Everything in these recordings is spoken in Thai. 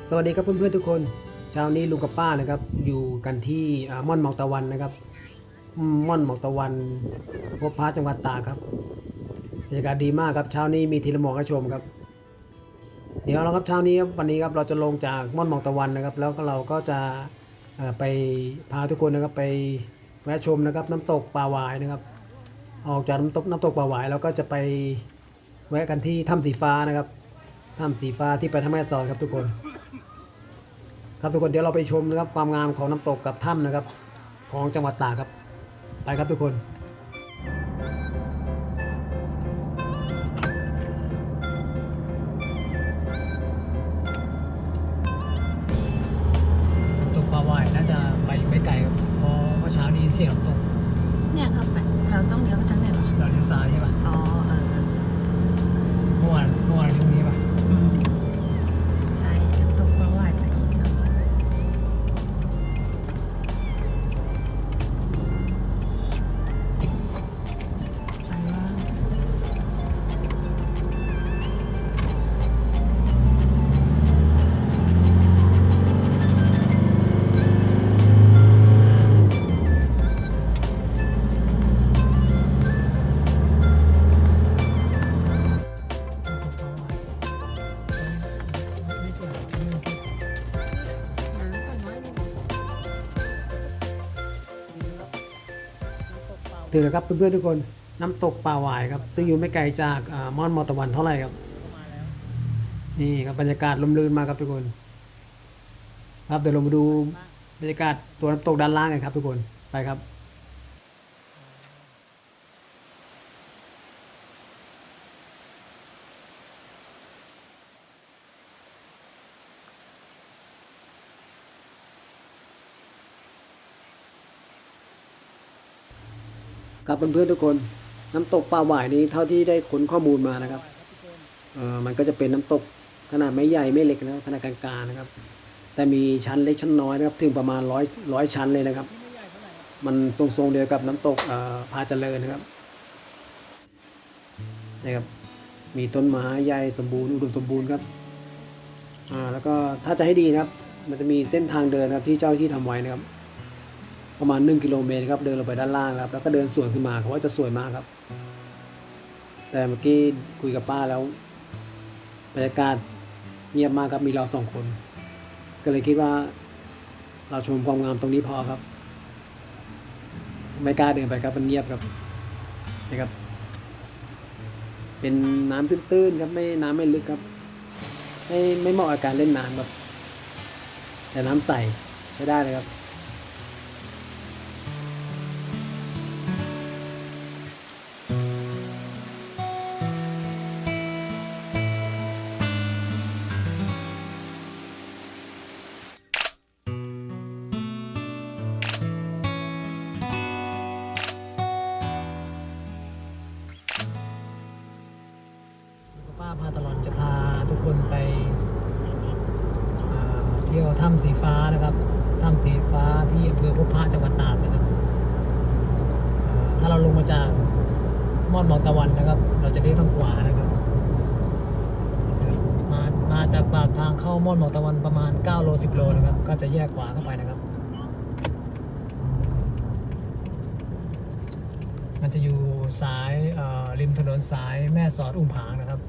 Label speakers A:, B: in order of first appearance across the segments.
A: สวัสดีครับเพื่อนๆทุกคนเช้านี้ลุงกับป้านะครับอยู่กันที่ม่อนหมอกตะวันนะครับม่อนหมอกตะวันพบพระจังหวัดตากครับบรรยากาศดีมากครับเช้านี้มีทีละหมอกให้ชมครับเดี๋ยวเราครับเช้านี้ครับวันนี้ครับเราจะลงจากม่อนหมอกตะวันนะครับแล้วก็เราก็จะไปพาทุกคนนะครับไปแวะชมนะครับน้ำตกป่าหวายนะครับออกจากน้ำตกป่าหวายเราก็จะไปแวะกันที่ถ้ำสีฟ้านะครับถ้ำสีฟ้าที่ไปถ้ำแม่สอดครับทุกคนครับทุกคนเดี๋ยวเราไปชมนะครับความงามของน้ำตกกับถ้ำนะครับของจังหวัดตากครับไปครับทุกคนน้ำตกปลาหวายน่าจะไปไม่ไกลครับเพราะเมื่อเช้าได้ยินเสียงน้ำตก
B: เนี่ยครับไปเราต้องเลี้ยวไปทางไหนวะ
A: เราเลี้ยวซ้ายใช่ปะ
B: อ๋อ
A: เมื่อวานเลี้ยวนี้ปะ
B: อืมใช่น้ำตกปลาหวายไปอีกเนาะใส่ว่า
A: ถึงแล้วครับเพื่อนๆทุกคนน้ำตกป่าหวายครับซึ่งอยู่ไม่ไกลจากม่อนมอตะวันเท่าไหร่ครับนี่ครับบรรยากาศลมลื่นมากครับทุกคนครับเดี๋ยวเรามาดูบรรยากาศตัวน้ำตกด้านล่างกันครับทุกคนไปครับครับเพื่อนๆทุกคนน้ำตกป่าหวายนี้เท่าที่ได้ค้นข้อมูลมานะครับมันก็จะเป็นน้ำตกขนาดไม่ใหญ่ไม่เล็กนะครับขนาดกลางๆนะครับแต่มีชั้นเล็กชั้นน้อยนะครับถึงประมาณร้อยชั้นเลยนะครับมันทรงๆเดียวกับน้ำตกพาเจริญนะครับนะครับมีต้นไม้ใหญ่สมบูรณ์อุดมสมบูรณ์ครับแล้วก็ถ้าจะให้ดีนะครับมันจะมีเส้นทางเดินครับที่เจ้าหน้าที่ทำไว้นะครับประมาณ1 กิโลเมตรครับเดินลงไปด้านล่างครับแล้วก็เดินสวนขึ้นมาเขาว่าจะสวยมากครับแต่เมื่อกี้คุยกับป้าแล้วบรรยากาศเงียบมากครับมีเรา2 คนก็เลยคิดว่าเราชมความงามตรงนี้พอครับไม่กล้าเดินไปครับมันเงียบครับนะครับเป็นน้ำตื้นๆครับไม่น้ำไม่ลึกครับไม่เหมาะกับการเล่นน้ำแบบแต่น้ำใสใช้ได้เลยครับป้าพาตลอดจะพาทุกคนไปเที่ยวถ้ำสีฟ้านะครับถ้ำสีฟ้าที่อำเภอพบพระจังหวัดตากนะครับถ้าเราลงมาจากม่อนหมอกตะวันนะครับเราจะเลี้ยวทางขวานะครับมาจากปากทางเข้าม่อนหมอกตะวันประมาณ9 โล 10 โลนะครับก็จะแยกขวาเข้าไปนะครับมันจะอยู่สายริมถนนสายแม่สอดอุ้มผางนะครับ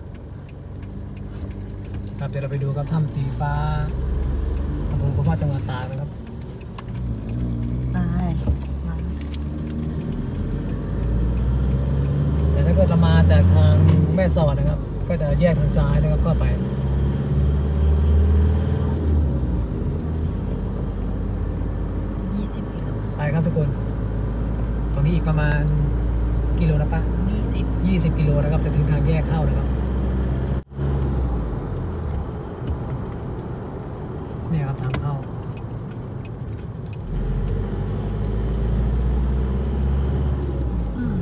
A: ครับเดี๋ยวเราไปดูครับถ้ำสีฟ้าอำเภอพบพระจังหวัดตากนะครับ
B: ไปมา
A: แต่ถ้าเกิดเรามาจากทางแม่สอดนะครับก็จะแยกทางซ้ายนะครับก็ไป
B: 20 กิโล
A: ไปครับทุกคนตรงนี้อีกประมาณกิโลนะปะ20 กิโลนะครับจะถึงทางแยกเข้านะครับนี่ครับทางเข้า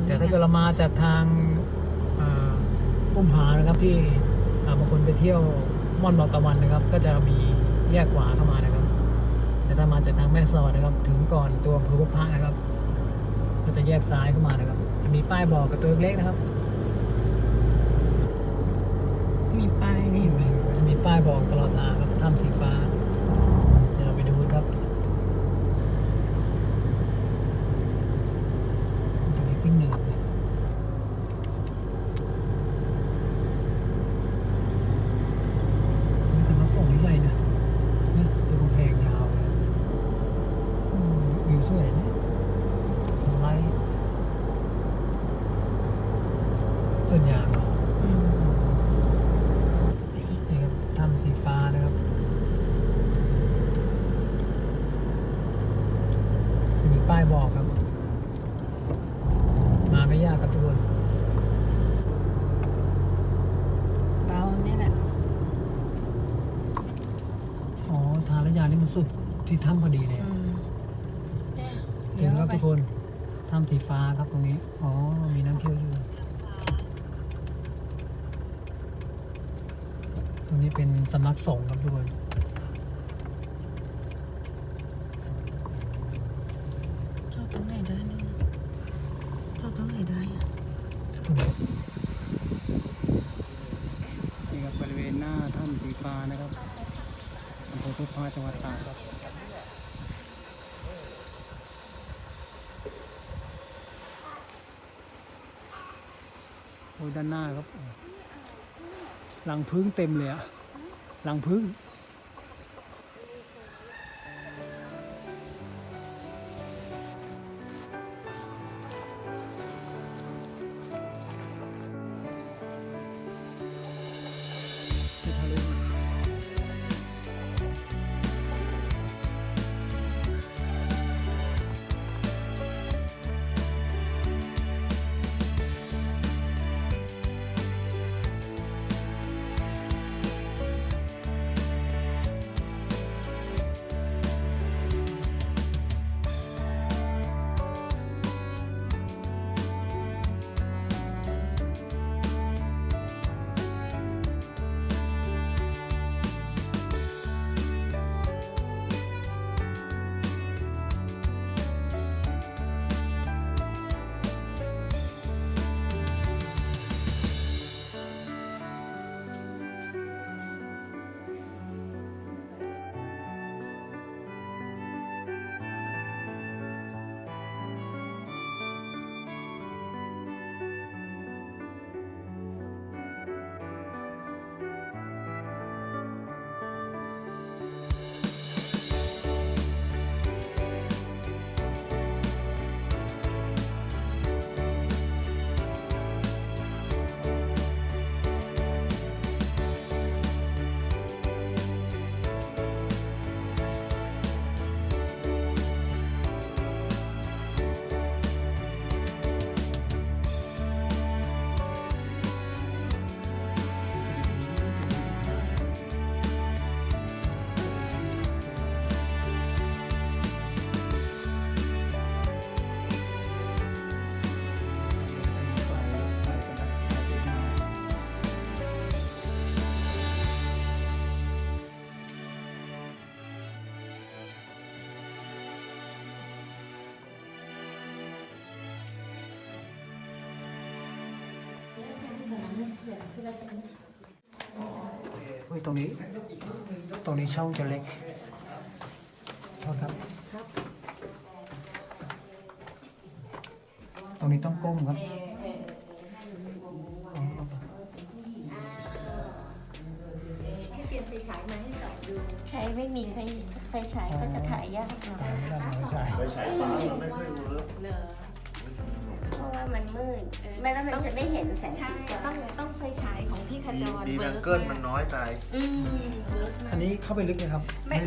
A: แต่ถ้าเกิดเรามาจากทางอุ้มผางนะครับที่บางคนไปเที่ยวม่อนหมอกตะวันนะครับก็จะมีแยกขวาเข้ามานะครับแต่ถ้ามาจากทางแม่สอดนะครับถึงก่อนตัวอำเภอพบพระนะครับก็จะแยกซ้ายเข้ามานะครับจะมีป้ายบอกกับตัวเล็กๆนะครับ
B: มีป้ายนี่
A: มีป้ายบอกตลอดทางครับ ถ้ำสีฟ้าเดี๋ยวเราไปดูครับตอนนี้ขึ้นหนึ่งเลยนี่สำนักสงฆ์ใหญ่นะนี่ดูกำแพงยาวเลยวิวสวยนะทำไรส่วนยาง
B: อืม
A: นี่ครับถ้ำสีฟ้านะครับจะมีป้ายบอกครับ มาไม่ยากครับทุกคน
B: เบาเนี่ยแหละ
A: อ๋อทานระยานี่มันสุดที่ถ้ำพอดีเลย
B: อืมเนี่ย
A: ถึงครับ
B: ไป
A: ทุกคนถ้ำสีฟ้าครับตรงนี้ อ๋อ มีน้ำเที่ยวอยู่ ตรงนี้เป็นสำนักสงฆ์ครับทุกคน
B: ชอบตรงไหนได้นี่ชอบตรงไหนได้อะ
A: นี่ครับบริเวณหน้าถ้ำสีฟ้านะครับอำเภอพุทธพาจังหวัดตากครับโอ้ยด้านหน้าครับรังผึ้งเต็มเลยอะรังผึ้งเฮ้ยตรงนี้ช่องจะเล็กโทษครับ ตรงนี้ต้องก้มครับอ๋อ
C: ให้เตรียมไฟฉายมาให้ส่องดู ใครไม่มีไฟฉายก็จะถ่ายยากหน่อย
A: ไม่ได้ไม่ใช่
D: ไปฉายฟ้ามันไม่ค่อยเวิร์ก
C: เลยเพราะว่ามันมืด ไม่แล้วมันจะไม่เห็นแสง
B: ใช่
C: สีฟ้า
B: ต้องไฟฉายของพี่ขจร
D: ดีแบ
B: เวิ
D: ง
B: ร์ก
D: เกิลมันน้อยไป
C: อืมเวิร์กมาก
A: อันนี้เข้าไปลึกไหมครับ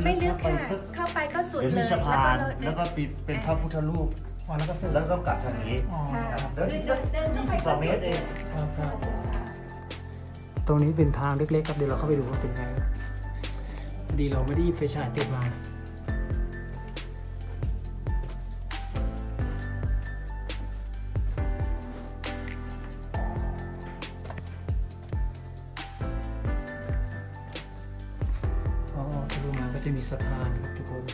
B: ไม่ลึกค่ะ เข้าไปก็สุด
D: เดี๋ยว
B: เล
D: มี
B: ย
D: สะพาน
B: แล้
D: แล้ว ว
B: ก็
D: ก็เป็นพระพุทธรูป
A: อ๋อแล้วก็สุด
D: แล้วก็กลับทางนี้
A: อ๋อครับ
D: เดิน
B: เดินเข้าไป
D: 20 กว่าเมตรเอง
A: ครับตรงนี้เป็นทางเล็กๆครับเดี๋ยวเราเข้าไปดูว่าเป็นไงพอดีเราไม่ได้หยิบไฟฉายติดมาอ๋อทะลุมาก็จะมีสะพานครับทุกคน